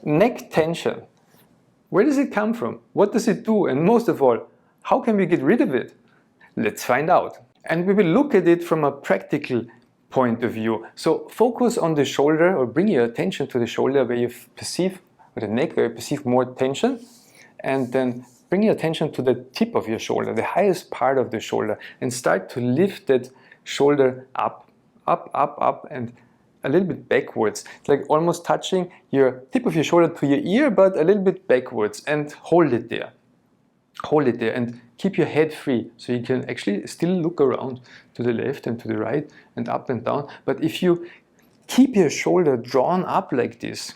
Neck tension. Where does it come from? What does it do? And most of all, how can we get rid of it? Let's find out. And we will look at it from a practical point of view. So focus on the shoulder, or bring your attention to the shoulder where you perceive, or the neck where you perceive more tension, and then bring your attention to the tip of your shoulder, the highest part of the shoulder, and start to lift that shoulder up, up, up, up, and a little bit backwards. It's like almost touching your tip of your shoulder to your ear, but a little bit backwards, and hold it there. Hold it there and keep your head free, so you can actually still look around to the left and to the right and up and down. But if you keep your shoulder drawn up like this,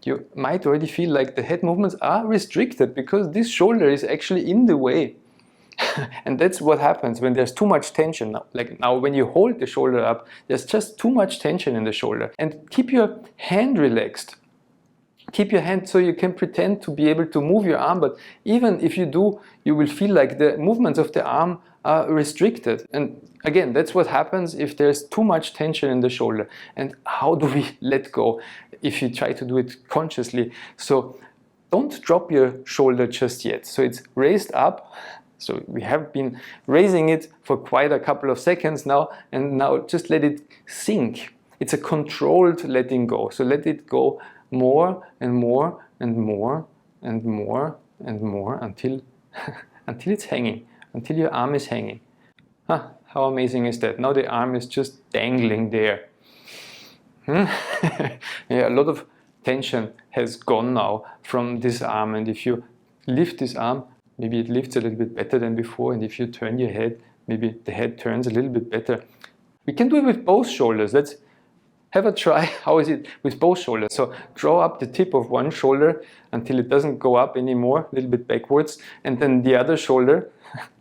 you might already feel like the head movements are restricted because this shoulder is actually in the way. And that's what happens when there's too much tension. Like now when you hold the shoulder up, there's just too much tension in the shoulder. And keep your hand relaxed. Keep your hand so you can pretend to be able to move your arm, but even if you do, you will feel like the movements of the arm are restricted. And again, that's what happens if there's too much tension in the shoulder. And how do we let go if you try to do it consciously? So don't drop your shoulder just yet. So it's raised up. So we have been raising it for quite a couple of seconds now, and now just let it sink. It's a controlled letting go. So let it go more and more and more and more and more until until it's hanging, until your arm is hanging. Huh, how amazing is that? Now the arm is just dangling there. Yeah, a lot of tension has gone now from this arm, and if you lift this arm, maybe it lifts a little bit better than before, and if you turn your head, maybe the head turns a little bit better. We can do it with both shoulders. Let's have a try. How is it with both shoulders? So draw up the tip of one shoulder until it doesn't go up anymore, a little bit backwards, and then the other shoulder,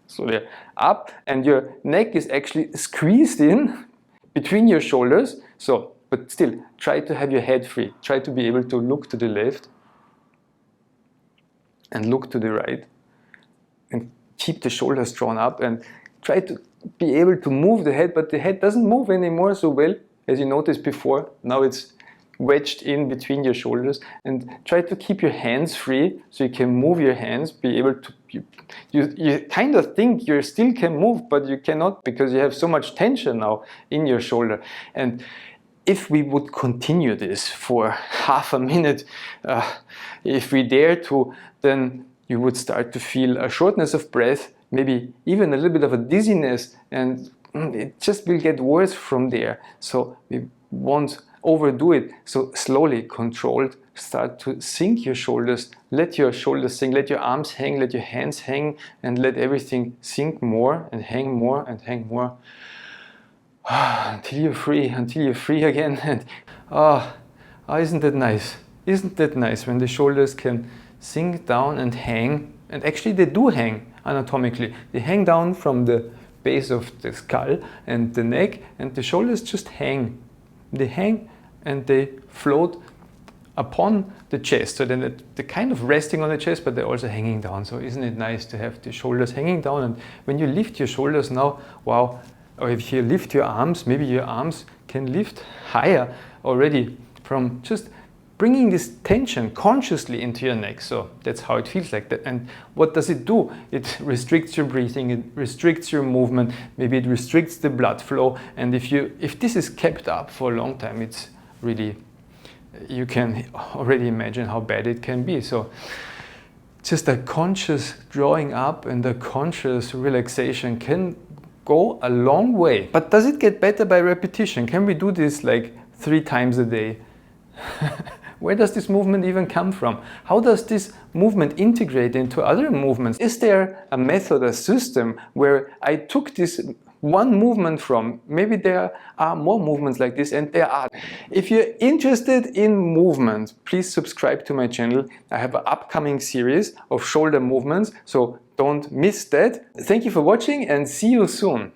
so they're up, and your neck is actually squeezed in between your shoulders. So, but still, try to have your head free. Try to be able to look to the left and look to the right, and keep the shoulders drawn up, and try to be able to move the head, but the head doesn't move anymore so well. As you noticed before, now it's wedged in between your shoulders, and try to keep your hands free so you can move your hands, be able to, you kind of think you still can move, but you cannot because you have so much tension now in your shoulder. And if we would continue this for half a minute, if we dare to, then you would start to feel a shortness of breath, maybe even a little bit of a dizziness, and it just will get worse from there. So we won't overdo it. So slowly, controlled, start to sink your shoulders. Let your shoulders sink, let your arms hang, let your hands hang, and let everything sink more and hang more and hang more. Until you're free again. And isn't that nice? Isn't that nice when the shoulders can sink down and hang? And actually they do hang anatomically. They hang down from the base of the skull and the neck, and the shoulders just hang. They hang and they float upon the chest. So then they're kind of resting on the chest, but they're also hanging down. So isn't it nice to have the shoulders hanging down? And when you lift your shoulders now, wow, or if you lift your arms, maybe your arms can lift higher already from just bringing this tension consciously into your neck. So that's how it feels like that. And what does it do? It restricts your breathing, it restricts your movement, maybe it restricts the blood flow. And if this is kept up for a long time, it's really, you can already imagine how bad it can be. So just a conscious drawing up and a conscious relaxation can go a long way. But does it get better by repetition? Can we do this like 3 times a day? Where does this movement even come from? How does this movement integrate into other movements? Is there a method, a system where I took this one movement from? Maybe there are more movements like this, and there are. If you're interested in movement, please subscribe to my channel. I have an upcoming series of shoulder movements, so don't miss that. Thank you for watching and see you soon.